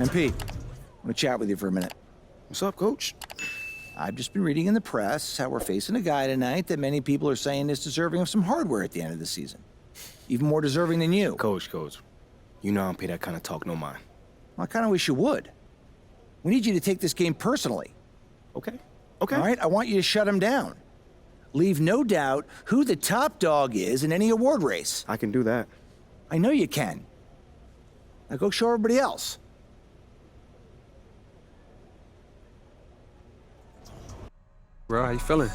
MP, I want to chat with you for a minute. What's up, Coach? I've just been reading in the press how we're facing a guy tonight that many people are saying is deserving of some hardware at the end of the season. Even more deserving than you. Coach, you know I don't pay that kind of talk no mind. Well, I kind of wish you would. We need you to take this game personally. Okay. All right? I want you to shut him down. Leave no doubt who the top dog is in any award race. I can do that. I know you can. Now go show everybody else. Bro, how you feeling?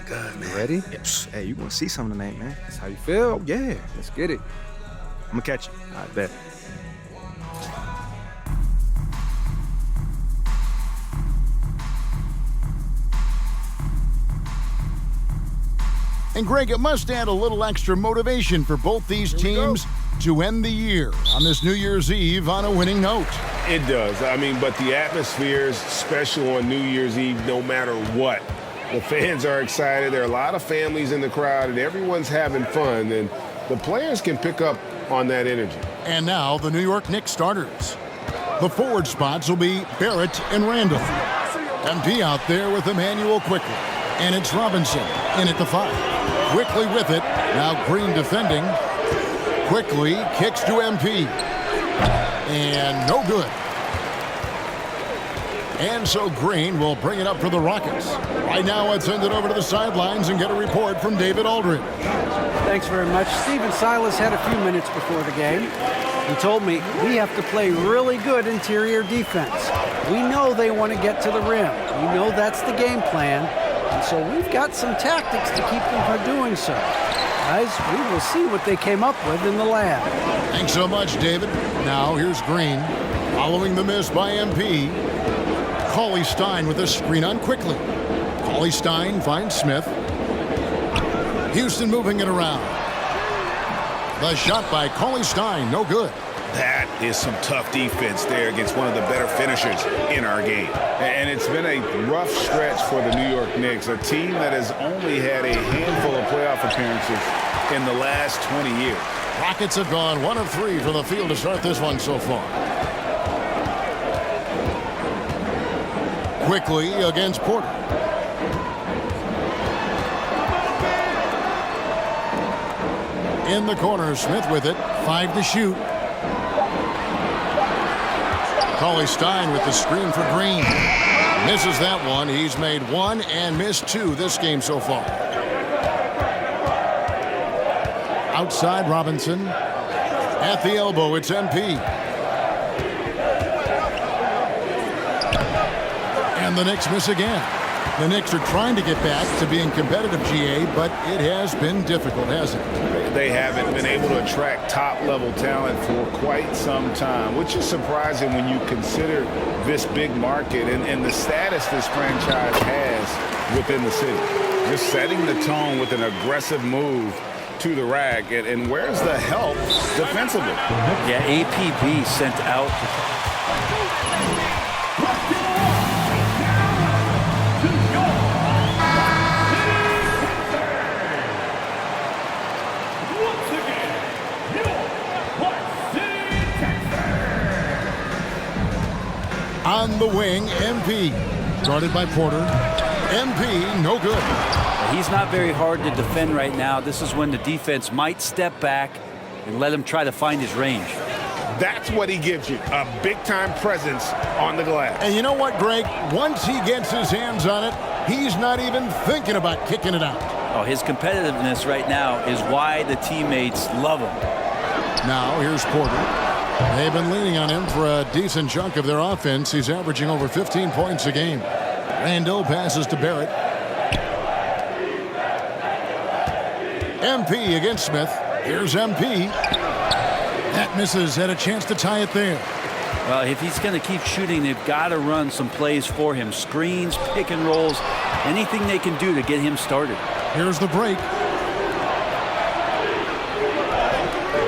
Good, man. You ready? Yes. Hey, you gonna see something tonight, man. That's how you feel? Oh, yeah. Let's get it. I'm gonna catch you. I bet. And Greg, it must add a little extra motivation for both these teams to end the year on this New Year's Eve on a winning note. It does. I mean, but the atmosphere is special on New Year's Eve no matter what. The fans are excited. There are a lot of families in the crowd, and everyone's having fun. And the players can pick up on that energy. And now the New York Knicks starters. The forward spots will be Barrett and Randall. MP out there with Emmanuel Quickly. And it's Robinson in at the 5. Quickly with it. Now Green defending. Quickly kicks to MP. And no good. And so Green will bring it up for the Rockets. Right now, let's send it over to the sidelines and get a report from David Aldridge. Thanks very much. Stephen Silas had a few minutes before the game. He told me we have to play really good interior defense. We know they want to get to the rim. We know that's the game plan. And so we've got some tactics to keep them from doing so. Guys, we will see what they came up with in the lab. Thanks so much, David. Now here's Green. Following the miss by MP. Cauley Stein with a screen on Quickly. Cauley Stein finds Smith. Houston moving it around. The shot by Cauley Stein, no good. That is some tough defense there against one of the better finishers in our game. And it's been a rough stretch for the New York Knicks, a team that has only had a handful of playoff appearances In the last 20 years. Rockets have gone 1 of 3 from the field to start this one so far. Quickly against Porter. In the corner, Smith with it. 5 to shoot. Cauley Stein with the screen for Green. Misses that one. He's made 1 and missed 2 this game so far. Outside Robinson. At the elbow, it's MP. And the Knicks miss again. The Knicks are trying to get back to being competitive, GA, but it has been difficult, hasn't it? They haven't been able to attract top-level talent for quite some time, which is surprising when you consider this big market and the status this franchise has within the city. Just setting the tone with an aggressive move to the rack. And where's the help defensively? Yeah, APB sent out. On the wing, MP. Guarded by Porter. MP, no good. He's not very hard to defend right now. This is when the defense might step back and let him try to find his range. That's what he gives you, a big-time presence on the glass. And you know what, Greg? Once he gets his hands on it, he's not even thinking about kicking it out. Oh, his competitiveness right now is why the teammates love him. Now, here's Porter. They've been leaning on him for a decent chunk of their offense. He's averaging over 15 points a game. Randall passes to Barrett. MP against Smith. Here's MP. That misses. Had a chance to tie it there. Well, if he's going to keep shooting, they've got to run some plays for him. Screens, pick and rolls, anything they can do to get him started. Here's the break.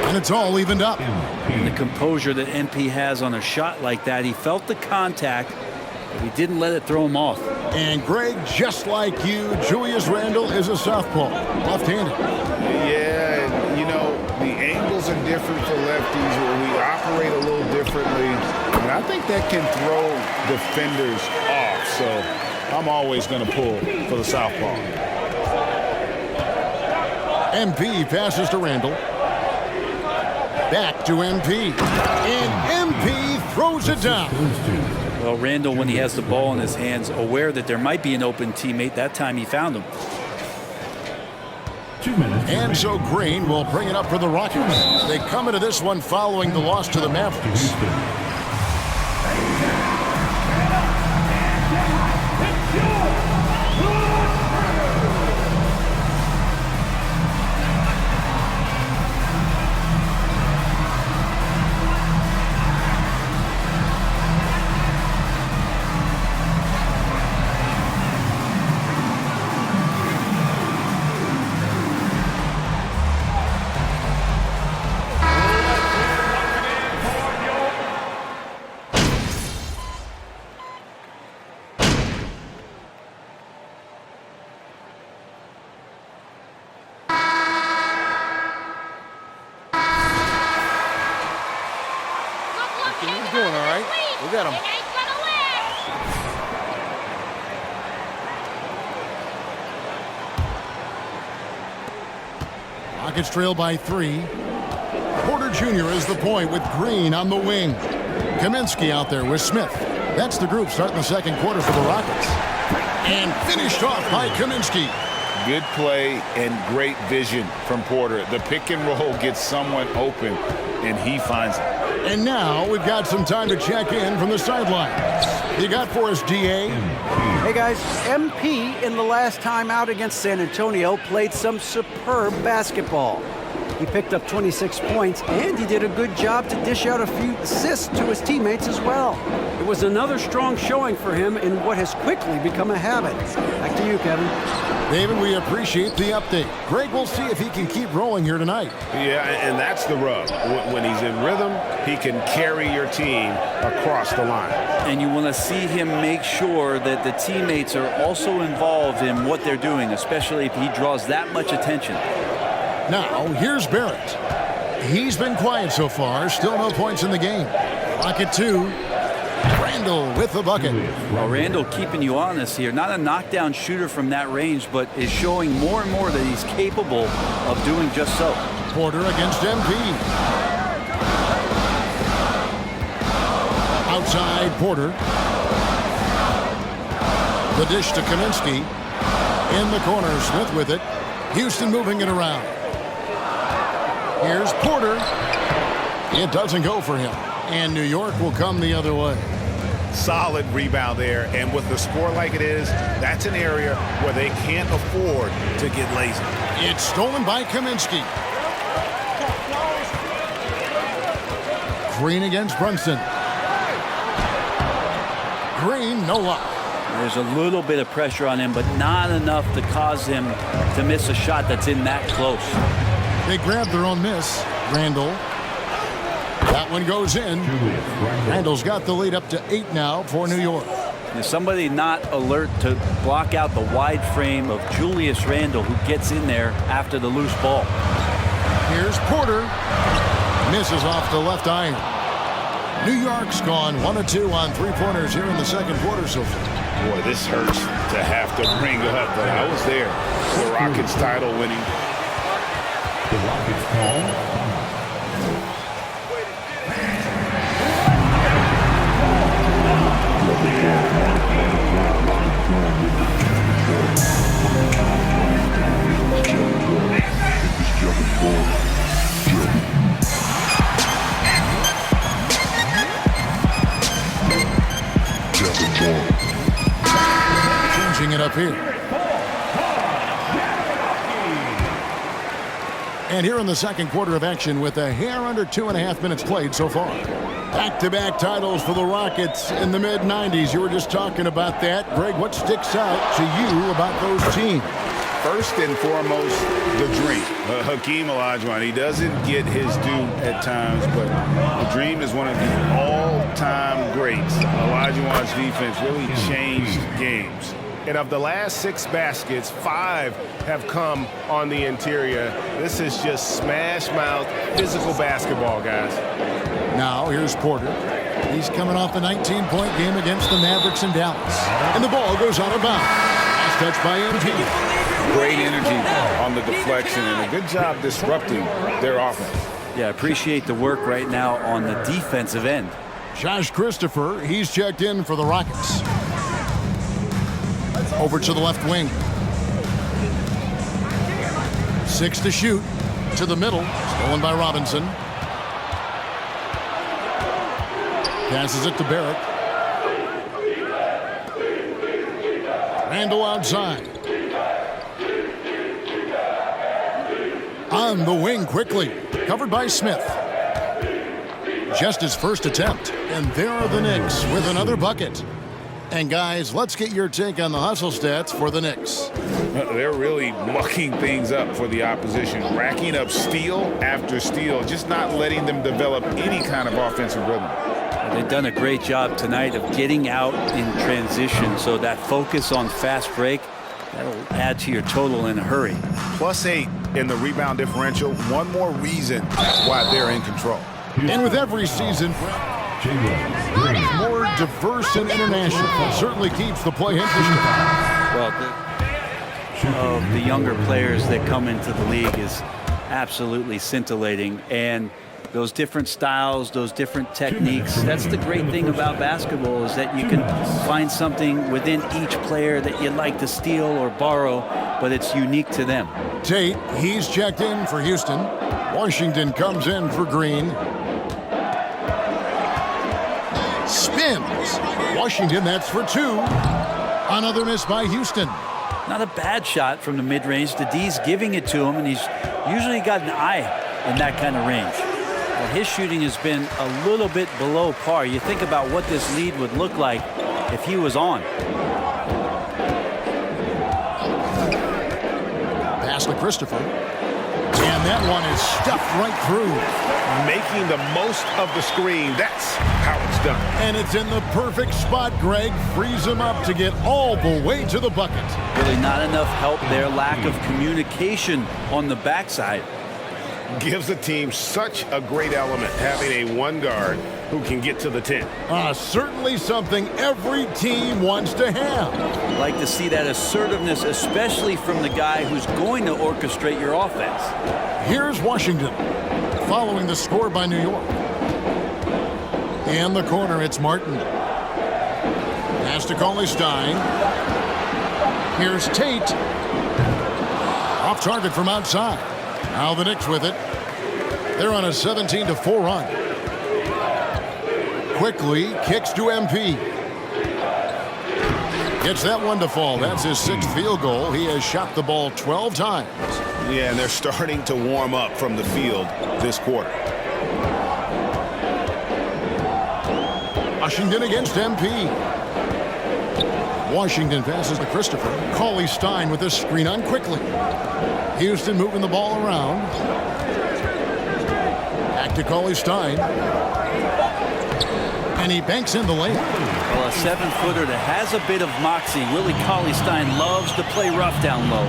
And it's all evened up. And the composure that MP has on a shot like that, he felt the contact, but he didn't let it throw him off. And Greg, just like you, Julius Randle is a southpaw, left-handed. Yeah, and you know, the angles are different for lefties where we operate a little differently. And I I think that can throw defenders off. So I'm always going to pull for the southpaw. MP passes to Randall. Back to MP. And MP throws it down. Well, Randall, when he has the ball in his hands, aware that there might be an open teammate, that time he found him. And so Green will bring it up for the Rockets. They come into this one following the loss to the Mavericks. Doing all right. We got him. Rockets trail by 3. Porter Jr. is the point with Green on the wing. Kaminsky out there with Smith. That's the group starting the second quarter for the Rockets. And finished off by Kaminsky. Good play and great vision from Porter. The pick and roll gets someone open, and he finds it. And now we've got some time to check in from the sidelines. You got for us, DA? Hey guys, MP in the last time out against San Antonio played some superb basketball. He picked up 26 points, and he did a good job to dish out a few assists to his teammates as well. It was another strong showing for him in what has quickly become a habit. Back to you, Kevin. David, we appreciate the update. Greg, we'll see if he can keep rolling here tonight. Yeah, and that's the rub. When he's in rhythm, he can carry your team across the line. And you want to see him make sure that the teammates are also involved in what they're doing, especially if he draws that much attention. Now, here's Barrett. He's been quiet so far. Still no points in the game. Rocket 2. Randall with the bucket. Well, Randall keeping you honest here. Not a knockdown shooter from that range, but is showing more and more that he's capable of doing just so. Porter against MP. Outside Porter. The dish to Kaminsky. In the corner, Smith with it. Houston moving it around. Here's Porter. It doesn't go for him. And New York will come the other way. Solid rebound there. And with the score like it is, that's an area where they can't afford to get lazy. It's stolen by Kaminsky. Green against Brunson. Green, no luck. There's a little bit of pressure on him, but not enough to cause him to miss a shot that's in that close. They grab their own miss. Randall. That one goes in. Randall's got the lead up to 8 now for New York. There's somebody not alert to block out the wide frame of Julius Randle, who gets in there after the loose ball. Here's Porter. Misses off the left iron. New York's gone 1 of 2 on 3-pointers here in the second quarter so far. Boy, this hurts to have to bring up, but I was there. The Rockets title winning. The Rockets call. Changing it up here. And here in the second quarter of action with a hair under 2.5 minutes played so far. Back-to-back titles for the Rockets in the mid-90s. You were just talking about that. Greg, what sticks out to you about those teams? First and foremost, the dream. Hakeem Olajuwon, he doesn't get his due at times, but the dream is one of the all-time greats. Olajuwon's defense really changed games. And of the last 6 baskets, 5 have come on the interior. This is just smash mouth physical basketball, guys. Now here's Porter. He's coming off a 19-point game against the Mavericks in Dallas. And the ball goes out of bounds. Last touch by MP. Great energy on the deflection and a good job disrupting their offense. Yeah, appreciate the work right now on the defensive end. Josh Christopher, he's checked in for the Rockets. Over to the left wing. 6 to shoot. To the middle. Stolen by Robinson. Passes it to Barrett. Randall outside. On the wing quickly. Covered by Smith. Just his first attempt. And there are the Knicks with another bucket. And guys, let's get your take on the hustle stats for the Knicks. They're really mucking things up for the opposition, racking up steal after steal, just not letting them develop any kind of offensive rhythm. They've done a great job tonight of getting out in transition, so that focus on fast break, that'll add to your total in a hurry. +8 in the rebound differential. One more reason why they're in control. And with every season, more diverse and international certainly keeps the play interesting. Well, the younger players that come into the league is absolutely scintillating, and those different styles, those different techniques, that's the great thing about basketball, is that you can find something within each player that you'd like to steal or borrow, but it's unique to them. Tate, he's checked in for Houston. Washington comes in for Green. Spins. Washington, that's for 2. Another miss by Houston. Not a bad shot from the mid-range. The D's giving it to him, and he's usually got an eye in that kind of range. Well, his shooting has been a little bit below par. You think about what this lead would look like if he was on. Pass to Christopher. And that one is stuffed right through. Making the most of the screen. That's how it's done. And it's in the perfect spot, Greg. Frees him up to get all the way to the bucket. Really not enough help there. Lack of communication on the backside. Gives the team such a great element, having a one guard who can get to the 10. Certainly something every team wants to have. Like to see that assertiveness, especially from the guy who's going to orchestrate your offense. Here's Washington, following the score by New York. In the corner, it's Martin. Pass to Cauley-Stein. Here's Tate. Off target from outside. Now the Knicks with it. They're on a 17-4 run. Quickly kicks to MP. Gets that one to fall. That's his 6th field goal. He has shot the ball 12 times. Yeah, and they're starting to warm up from the field this quarter. Washington against MP. Washington passes to Christopher. Cauley-Stein with a screen on quickly. Houston moving the ball around. Back to Cauley-Stein. And he banks in the lane. Well, a 7-footer that has a bit of moxie. Willie Cauley-Stein loves to play rough down low.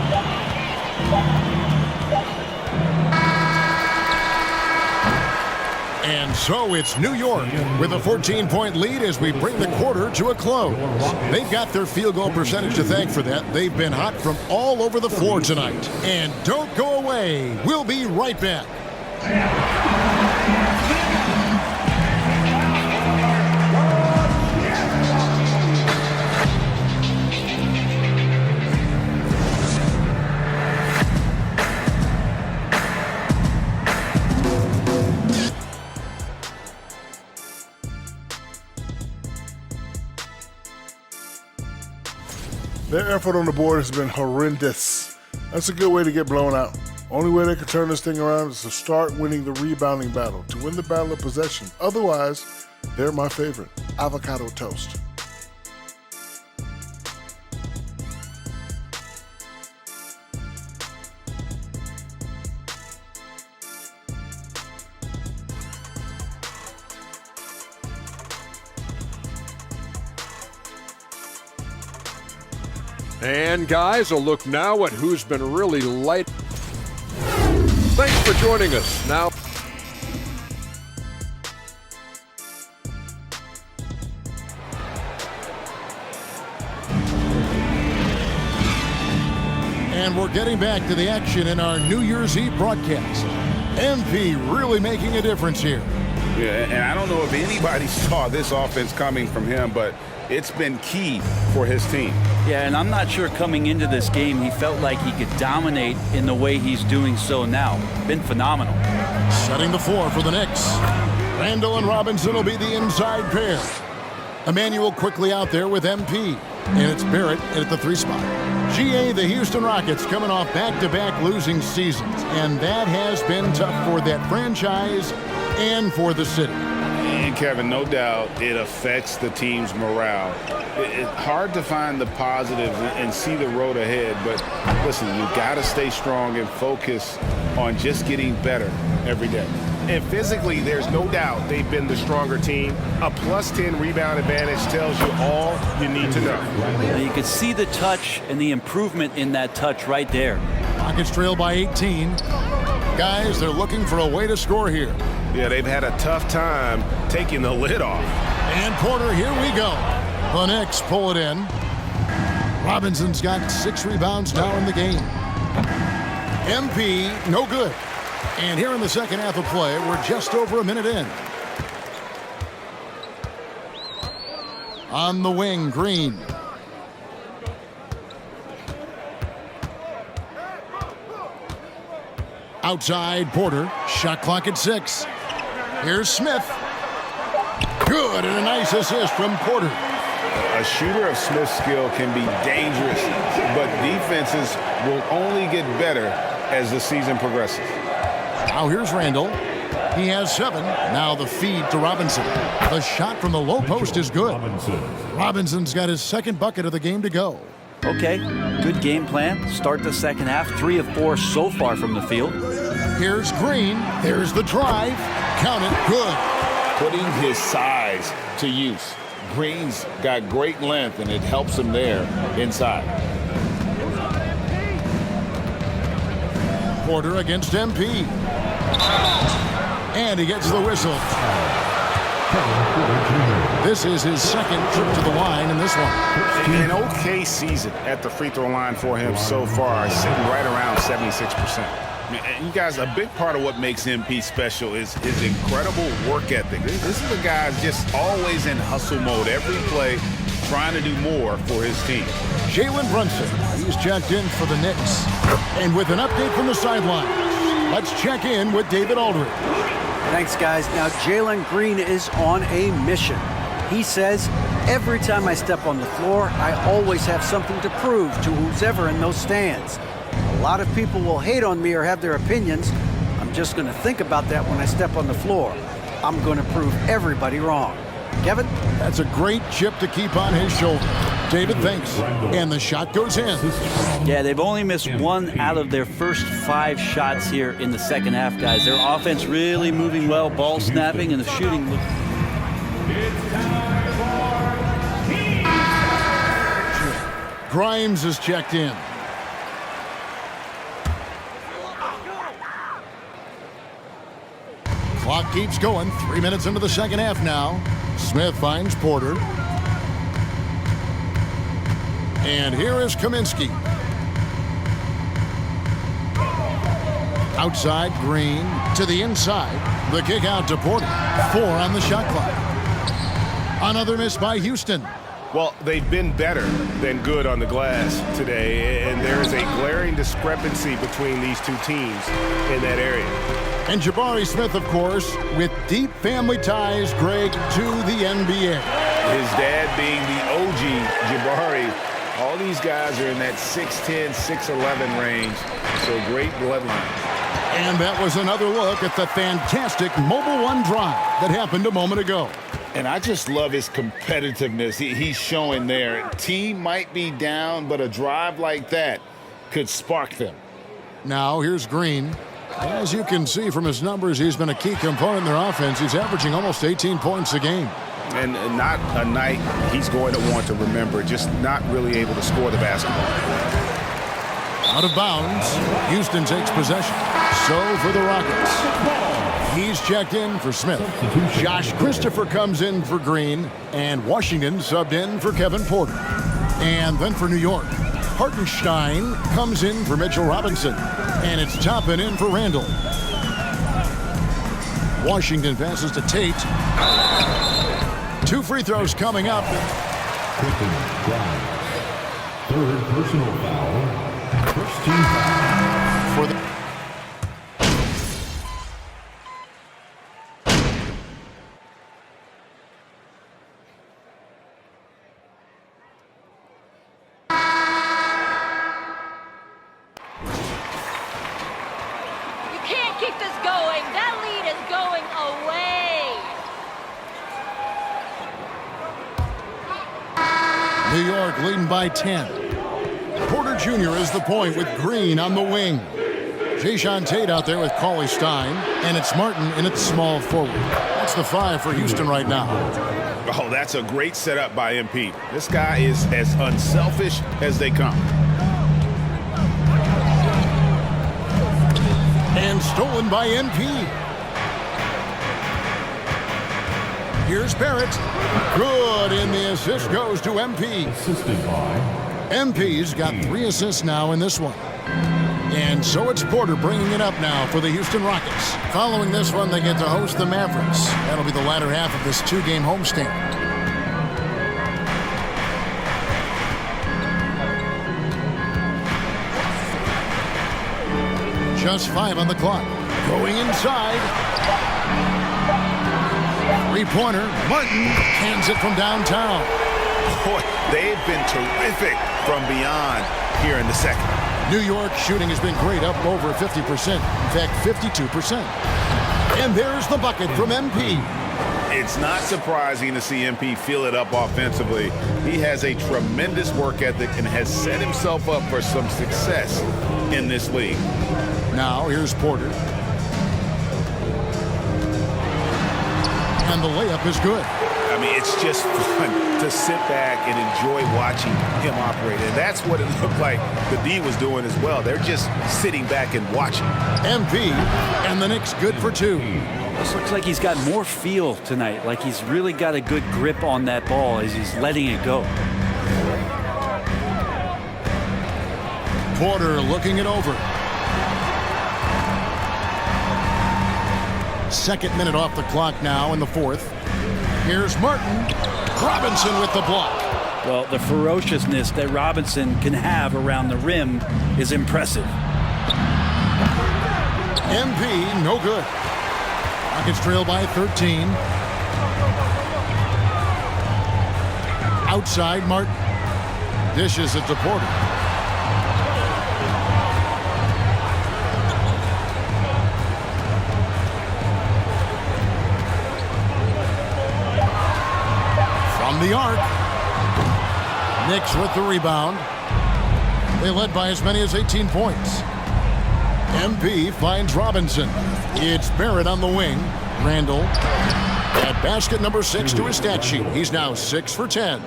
And so it's New York with a 14-point lead as we bring the quarter to a close. They've got their field goal percentage to thank for that. They've been hot from all over the floor tonight. And don't go away. We'll be right back. Their effort on the board has been horrendous. That's a good way to get blown out. Only way they can turn this thing around is to start winning the rebounding battle, to win the battle of possession. Otherwise, they're my favorite, avocado toast. And guys, a look now at who's been really light. Thanks for joining us. Now, and we're getting back to the action in our New Year's Eve broadcast. MP really making a difference here. Yeah, and I don't know if anybody saw this offense coming from him, but it's been key for his team. Yeah, and I'm not sure coming into this game he felt like he could dominate in the way he's doing so now. Been phenomenal. Setting the floor for the Knicks. Randall and Robinson will be the inside pair. Emmanuel quickly out there with MP. And it's Barrett at the 3 spot. GA, the Houston Rockets, coming off back-to-back losing seasons. And that has been tough for that franchise and for the city. And Kevin, no doubt it affects the team's morale. It's hard to find the positives and see the road ahead, but listen, you got to stay strong and focus on just getting better every day. And physically, there's no doubt they've been the stronger team. A +10 rebound advantage tells you all you need to know. Now you could see the touch and the improvement in that touch right there. Rockets trail by 18. Guys, they're looking for a way to score here. Yeah, they've had a tough time taking the lid off. And Porter, here we go. The Knicks pull it in. Robinson's got 6 rebounds now in the game. MP, no good. And here in the second half of play, we're just over a minute in. On the wing, Green. Outside, Porter. Shot clock at 6. Here's Smith. Good, and a nice assist from Porter. A shooter of Smith's skill can be dangerous, but defenses will only get better as the season progresses. Now here's Randall. He has 7. Now the feed to Robinson. The shot from the low post is good. Robinson's got his second bucket of the game to go. Okay, good game plan. Start the second half. 3 of 4 so far from the field. Here's Green. There's the drive. Count it. Good. Putting his size to use. Green's got great length, and it helps him there inside. Porter against MP. And he gets the whistle. This is his second trip to the line in this one. An okay season at the free throw line for him so far, sitting right around 76%. And you guys, a big part of what makes MP special is his incredible work ethic. This is a guy just always in hustle mode, every play, trying to do more for his team. Jalen Brunson, he's checked in for the Knicks. And with an update from the sidelines, let's check in with David Aldridge. Thanks, guys. Now, Jalen Green is on a mission. He says, every time I step on the floor, I always have something to prove to who's ever in those stands. A lot of people will hate on me or have their opinions. I'm just going to think about that when I step on the floor. I'm going to prove everybody wrong. Kevin? That's a great chip to keep on his shoulder. David, thanks. And the shot goes in. Yeah, they've only missed 1 out of their first 5 shots here in the second half, guys. Their offense really moving well, ball snapping, and the shooting. Grimes is checked in. Clock keeps going. 3 minutes into the second half now. Smith finds Porter. And here is Kaminsky. Outside, Green to the inside. The kick out to Porter. 4 on the shot clock. Another miss by Houston. Well, they've been better than good on the glass today, and there is a glaring discrepancy between these two teams in that area. And Jabari Smith, of course, with deep family ties, Greg, to the NBA. His dad being the OG Jabari. All these guys are in that 6'10", 6'11" range, so great bloodline. And that was another look at the fantastic Mobile One drive that happened a moment ago. And I just love his competitiveness he's showing there. Team might be down, but a drive like that could spark them. Now here's Green. As you can see from his numbers, he's been a key component in their offense. He's averaging almost 18 points a game. And not a night he's going to want to remember, just not really able to score the basketball. Out of bounds. Houston takes possession. So for the Rockets, he's checked in for Smith. Josh Christopher comes in for Green, and Washington subbed in for Kevin Porter. And then for New York, Hartenstein comes in for Mitchell Robinson, and it's Toppin in for Randall. Washington passes to Tate. 2 free throws coming up. Third personal foul. First team foul. For the You can't keep this going. That lead is going away. New York leading by 10. Porter Jr. is the point with Green on the wing. Jayshawn Tate out there with Cauley Stein, and it's Martin in its small forward. That's the 5 for Houston right now. Oh, that's a great setup by MP. This guy is as unselfish as they come. And stolen by MP. Here's Barrett. Good, and the assist goes to MP. Assisted by MP's got 3 assists now in this one. And so it's Porter bringing it up now for the Houston Rockets. Following this one, they get to host the Mavericks. That'll be the latter half of this 2-game homestand. Just 5 on the clock. Going inside. 3-pointer. Martin hands it from downtown. Boy, they've been terrific from beyond here in the second. New York shooting has been great, up over 50%. In fact, 52%. And there's the bucket from MP. It's not surprising to see MP feel it up offensively. He has a tremendous work ethic and has set himself up for some success in this league. Now here's Porter. And the layup is good. I mean, it's just fun to sit back and enjoy watching him operate. And that's what it looked like the D was doing as well. They're just sitting back and watching. MP and the Knicks good for 2. This looks like he's got more feel tonight, like he's really got a good grip on that ball as he's letting it go. Porter looking it over. Second minute off the clock now in the 4th. Here's Martin. Robinson with the block. Well, the ferociousness that Robinson can have around the rim is impressive. MP, no good. Rockets trail by 13. Outside, Martin. Dishes it to Porter. The arc. Knicks with the rebound. They led by as many as 18 points. MP finds Robinson. It's Barrett on the wing. Randall at basket number 6 to his stat sheet. He's now 6 for 10.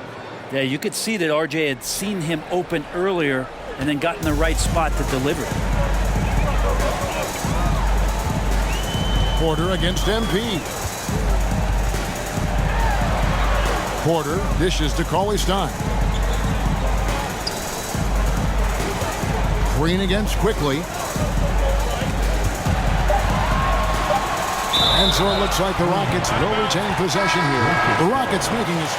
Yeah, you could see that RJ had seen him open earlier and then got in the right spot to deliver. Porter against MP. Porter dishes to Cauley Stein. Green against Quickly. And so it looks like the Rockets will retain possession here. The Rockets making his...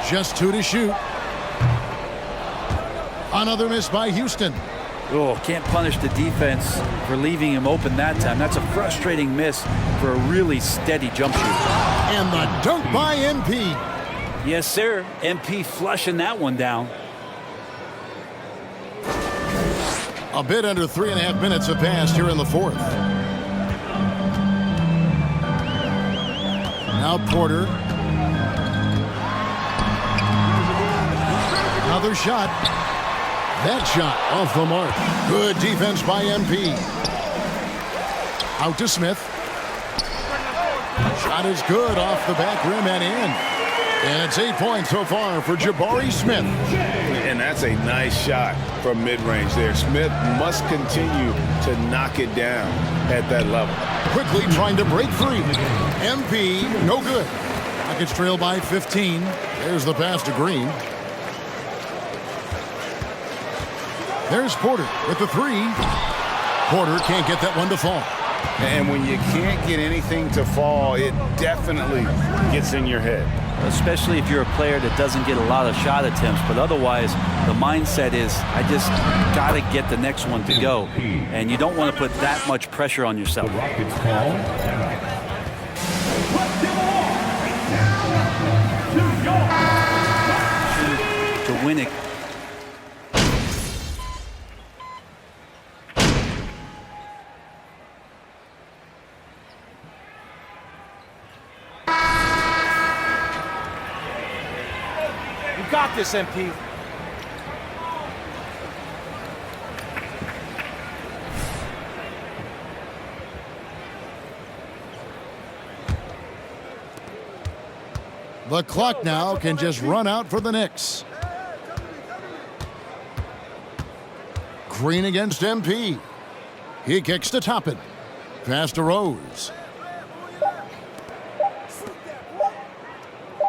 Just 2 to shoot. Another miss by Houston. Oh, can't punish the defense for leaving him open that time. That's a frustrating miss for a really steady jump shoot. And the dunk by MP. Yes, sir. MP flushing that one down. A bit under 3.5 minutes have passed here in the 4th. Now Porter. Now Another shot. That shot off the mark. Good defense by MP. Out to Smith. Shot is good off the back rim and in. And it's 8 points so far for Jabari Smith. And that's a nice shot from mid-range there. Smith must continue to knock it down at that level. Quickly trying to break free. MP, no good. Rockets trail by 15. There's the pass to Green. There's Porter with the three. Porter can't get that one to fall. And when you can't get anything to fall, it definitely gets in your head. Especially if you're a player that doesn't get a lot of shot attempts, but otherwise the mindset is, I just got to get the next one to go. And you don't want to put that much pressure on yourself. Rockets call. To win it. Got this, MP. The clock now can just run out for the Knicks. Green against MP. He kicks to Toppin. Pass to Rose.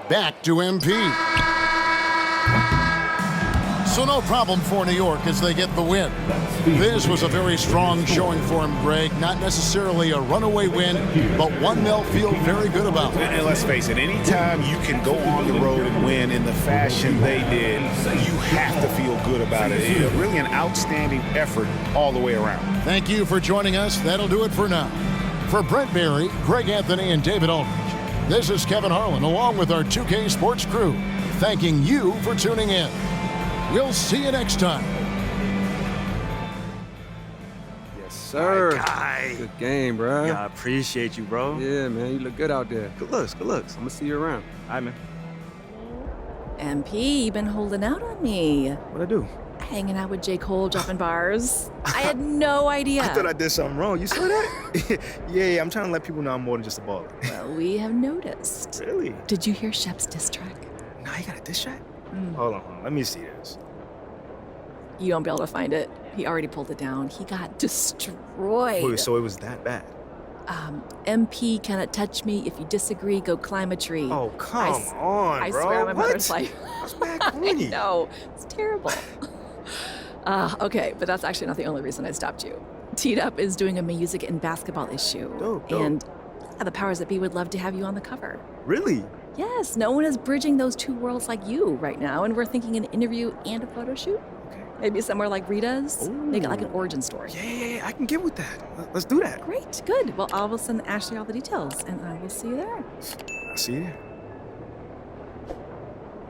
Back to MP. So no problem for New York as they get the win. This was a very strong showing for him, Greg. Not necessarily a runaway win, but one they'll feel very good about. And let's face it, anytime you can go on the road and win in the fashion they did, you have to feel good about it. It's really an outstanding effort all the way around. Thank you for joining us. That'll do it for now. For Brent Berry, Greg Anthony, and David Aldridge, this is Kevin Harlan along with our 2K Sports crew, thanking you for tuning in. We'll see you next time. Yes, sir. Guy. Good game, bro. Yeah, I appreciate you, bro. Yeah, man, you look good out there. Good looks, good looks. I'm gonna see you around. All right, man. MP, you been holding out on me. What'd I do? Hanging out with J. Cole, dropping bars. I had no idea. I thought I did something wrong. You saw that? yeah, I'm trying to let people know I'm more than just a baller. Well, we have noticed. Really? Did you hear Shep's diss track? Nah, you got a diss track? Hold on. Let me see this. You won't be able to find it. He already pulled it down. He got destroyed. Wait, so it was that bad? MP cannot touch me. If you disagree, go climb a tree. Oh, come on, I bro. swear on my What? mother's life. That's mad corny. No, it's terrible. Okay, but that's actually not the only reason I stopped you. Teed Up is doing a music and basketball issue. Dope. And the powers that be would love to have you on the cover. Really? Yes, no one is bridging those two worlds like you right now, and we're thinking an interview and a photo shoot. Okay. Maybe somewhere like Rita's. Ooh. Make it like an origin story. Yeah, I can get with that. Let's do that. Great, good. Well, I will send Ashley all the details, and I will see you there. I'll see you there.